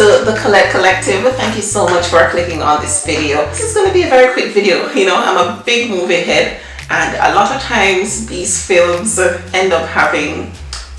to the Colette Collective. Thank you so much for clicking on this video. This is going to be a very quick video. You know, I'm a big movie head, and a lot of times these films end up having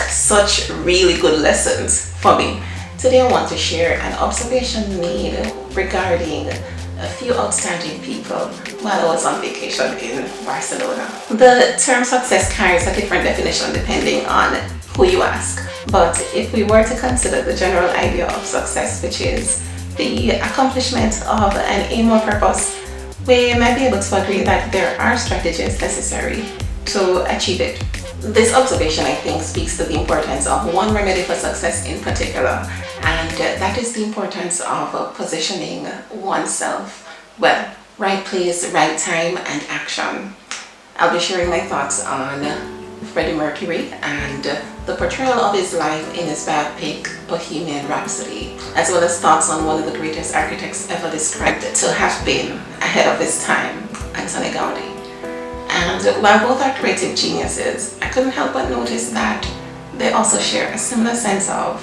such really good lessons for me. Today I want to share an observation made regarding a few outstanding people while I was on vacation in Barcelona. The term success carries a different definition depending on who you ask. But if we were to consider the general idea of success, which is the accomplishment of an aim or purpose, we might be able to agree that there are strategies necessary to achieve it. This observation, I think, speaks to the importance of one remedy for success in particular, and that is the importance of positioning oneself well. Right place, right time, and action. I'll be sharing my thoughts on Freddie Mercury and the portrayal of his life in his biopic Bohemian Rhapsody, as well as thoughts on one of the greatest architects ever described to have been ahead of his time, Antoni Gaudi. And while both are creative geniuses, I couldn't help but notice that they also share a similar sense of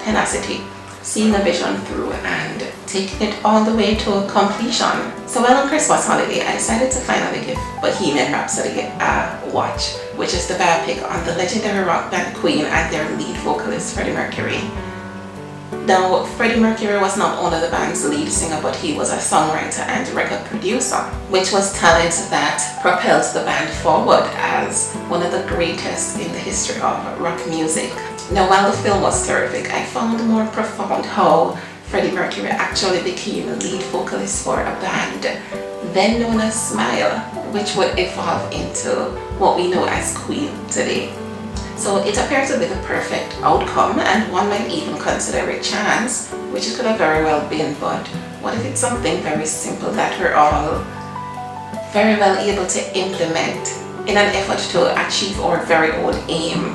tenacity, seeing a vision through and taking it all the way to completion. So while on Christmas holiday, I decided to finally give Bohemian Rhapsody a watch, which is the biopic on the legendary rock band Queen and their lead vocalist Freddie Mercury. Now, Freddie Mercury was not only the band's lead singer, but he was a songwriter and record producer, which was talent that propelled the band forward as one of the greatest in the history of rock music. Now, while the film was terrific, I found more profound how Freddie Mercury actually became lead vocalist for a band then known as Smile, which would evolve into what we know as Queen today. So it appears to be the perfect outcome, and one might even consider it chance, which it could have very well been, but what if it's something very simple that we're all very well able to implement in an effort to achieve our very own aim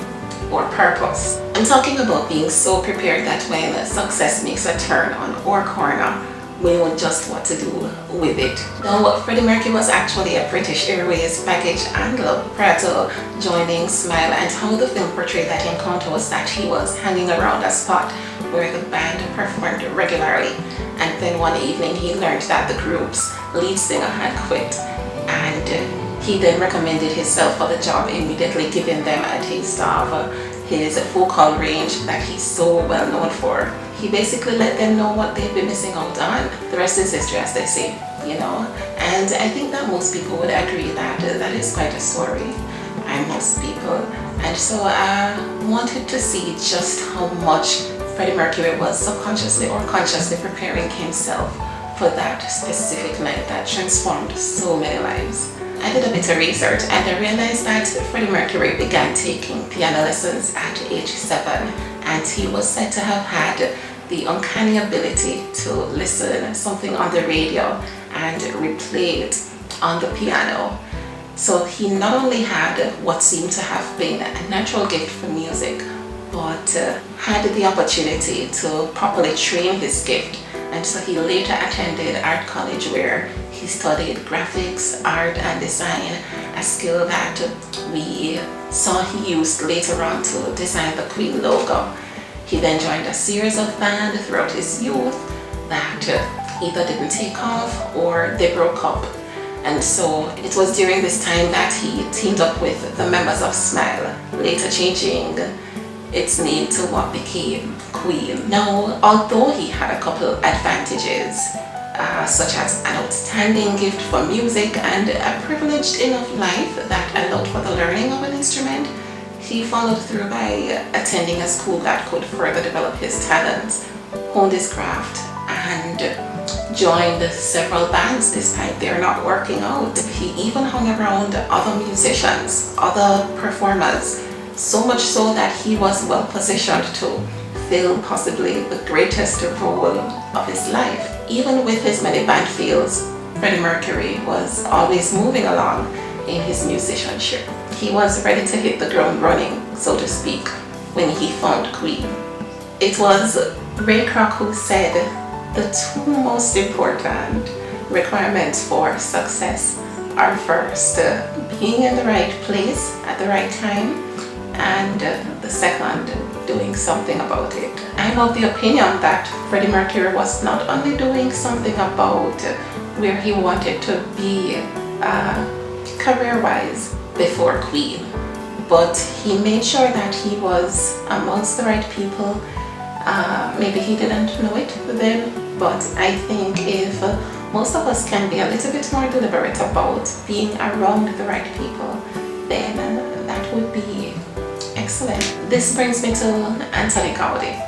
or purpose? I'm talking about being so prepared that when success makes a turn on our corner, we know just what to do with it. Now, Freddie Mercury was actually a British Airways baggage handler prior to joining Smile, and how the film portrayed that encounter was that he was hanging around a spot where the band performed regularly, and then one evening he learned that the group's lead singer had quit, and he then recommended himself for the job, immediately giving them a taste of his vocal range that he's so well known for. He basically let them know what they'd be missing out on. The rest is history, as they say, you know. And I think that most people would agree that that is quite a story. And most people. And so I wanted to see just how much Freddie Mercury was subconsciously or consciously preparing himself for that specific night that transformed so many lives. I did a bit of research and I realized that Freddie Mercury began taking piano lessons at age 7, and he was said to have had the uncanny ability to listen something on the radio and replay it on the piano. So he not only had what seemed to have been a natural gift for music, but had the opportunity to properly train his gift. And so he later attended art college where he studied graphics, art and design, a skill that we saw he used later on to design the Queen logo. He then joined a series of bands throughout his youth that either didn't take off or they broke up. And so it was during this time that he teamed up with the members of Smile, later changing its name to what became Queen. Now, although he had a couple advantages, such as an outstanding gift for music and a privileged enough life that allowed for the learning of an instrument, he followed through by attending a school that could further develop his talents, honed his craft, and joined several bands despite their not working out. He even hung around other musicians, other performers, so much so that he was well positioned to fill possibly the greatest role of his life. Even with his many band fields, Freddie Mercury was always moving along in his musicianship. He was ready to hit the ground running, so to speak, when he found Queen. It was Ray Kroc who said the two most important requirements for success are first, being in the right place at the right time, and the second, doing something about it. I'm of the opinion that Freddie Mercury was not only doing something about where he wanted to be career-wise before Queen, but he made sure that he was amongst the right people. Maybe he didn't know it then, but I think if most of us can be a little bit more deliberate about being around the right people, then that would be excellent. This brings me to Antoni Gaudi.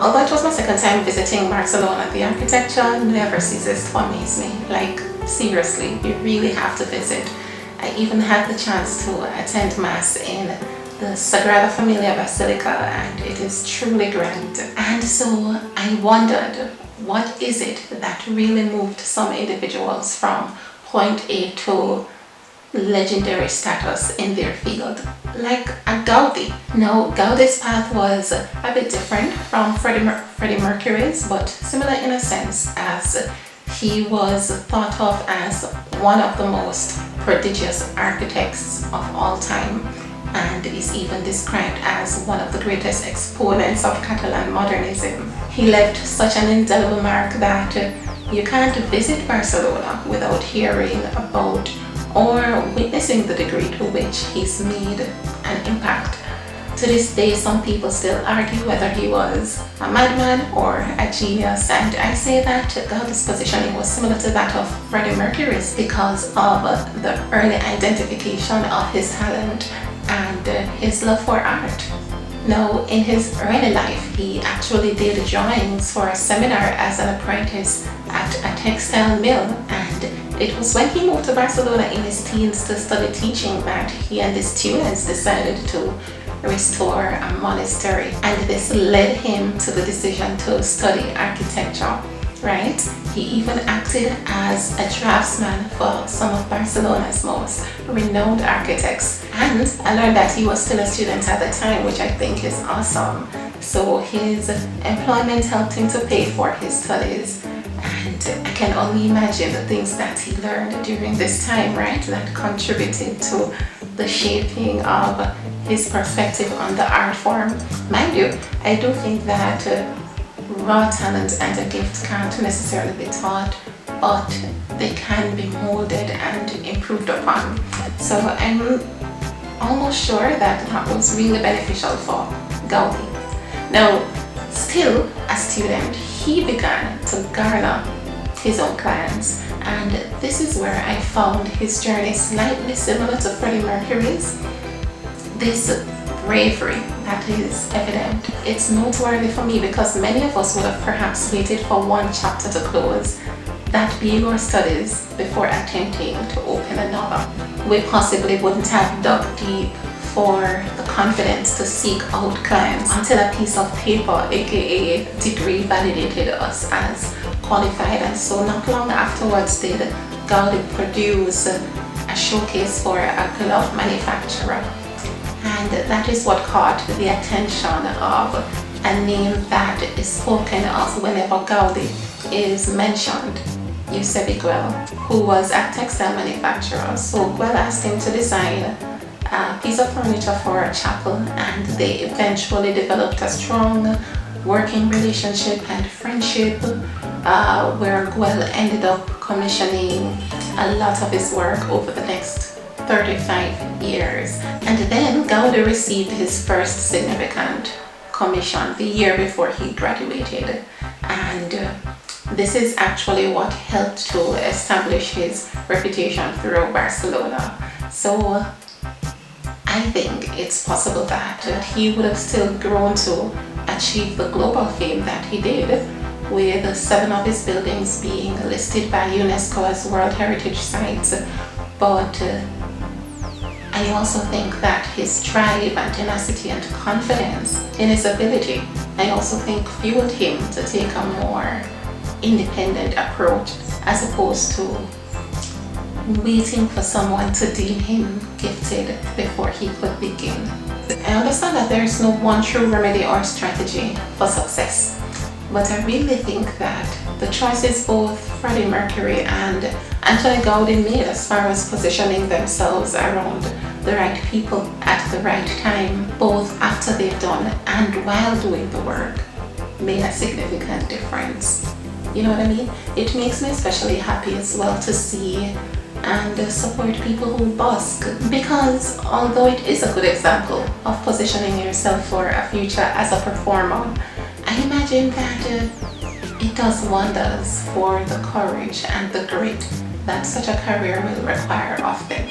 Although it was my second time visiting Barcelona, the architecture never ceases to amaze me. Like, seriously, you really have to visit. I even had the chance to attend Mass in the Sagrada Familia Basilica, and it is truly grand. And so I wondered, what is it that really moved some individuals from point A to legendary status in their field, like a Gaudi? Now, Gaudi's path was a bit different from Freddie Mercury's, but similar in a sense, as he was thought of as one of the most prodigious architects of all time, and is even described as one of the greatest exponents of Catalan modernism. He left such an indelible mark that you can't visit Barcelona without hearing about or witnessing the degree to which he's made an impact. To this day, some people still argue whether he was a madman or a genius, and I say that Gaudi's positioning was similar to that of Freddie Mercury's because of the early identification of his talent and his love for art. Now, in his early life, he actually did drawings for a seminar as an apprentice at a textile mill, and it was when he moved to Barcelona in his teens to study teaching that he and his students decided to restore a monastery, and this led him to the decision to study architecture, right? He even acted as a draftsman for some of Barcelona's most renowned architects, and I learned that he was still a student at the time, which I think is awesome. So his employment helped him to pay for his studies, and I can only imagine the things that he learned during this time, right, that contributed to the shaping of his perspective on the art form. Mind you, I do think that raw talent and a gift can't necessarily be taught, but they can be molded and improved upon. So I'm almost sure that that was really beneficial for Gaudi. Now, still a student, he began to garner his own clients, and this is where I found his journey slightly similar to Freddie Mercury's. This bravery that is evident, it's noteworthy for me because many of us would have perhaps waited for one chapter to close, that being our studies, before attempting to open another. We possibly wouldn't have dug deep for the confidence to seek out clients until a piece of paper, aka degree, validated us as qualified. And so not long afterwards did Gaudi produce a showcase for a glove manufacturer, and that is what caught the attention of a name that is spoken of whenever Gaudi is mentioned: Josep Güell, who was a textile manufacturer. So Güell asked him to design a piece of furniture for a chapel, and they eventually developed a strong working relationship and friendship, where Güell ended up commissioning a lot of his work over the next 35 years. And then Gaudi received his first significant commission the year before he graduated, and this is actually what helped to establish his reputation throughout Barcelona. So I think it's possible that he would have still grown to achieve the global fame that he did, with 7 of his buildings being listed by UNESCO as World Heritage Sites. But I also think that his drive and tenacity and confidence in his ability, I also think, fueled him to take a more independent approach, as opposed to waiting for someone to deem him gifted before he could begin. I understand that there is no one true remedy or strategy for success, but I really think that the choices both Freddie Mercury and Antoni Gaudi made as far as positioning themselves around the right people at the right time, both after they've done and while doing the work, made a significant difference. You know what I mean? It makes me especially happy as well to see and support people who busk, because although it is a good example of positioning yourself for a future as a performer, I imagine that it does wonders for the courage and the grit that such a career will require of them.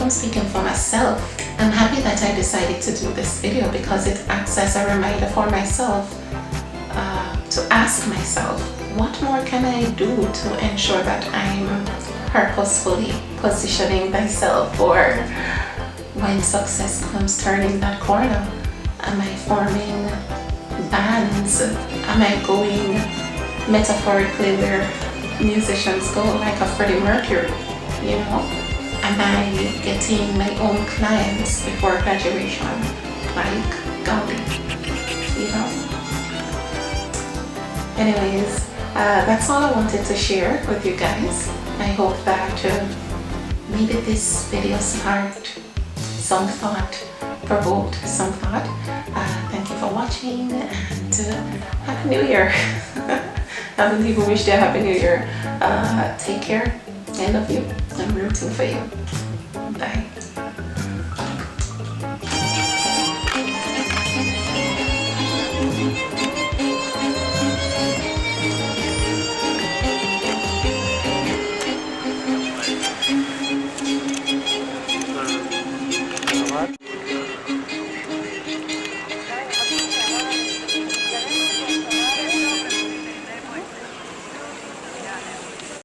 Speaking for myself, I'm happy that I decided to do this video because it acts as a reminder for myself to ask myself, what more can I do to ensure that I'm purposefully positioning myself for when success comes turning that corner? Am I forming bands? Am I going metaphorically where musicians go, like a Freddie Mercury, you know? Am I getting my own clients before graduation, like Gaudi, you know? Anyways, that's all I wanted to share with you guys. I hope that maybe this video sparked some thought, provoked some thought. Thank you for watching, and Happy New Year. I haven't even wished you a Happy New Year. Take care. I love you. I'm rooting for you. Bye.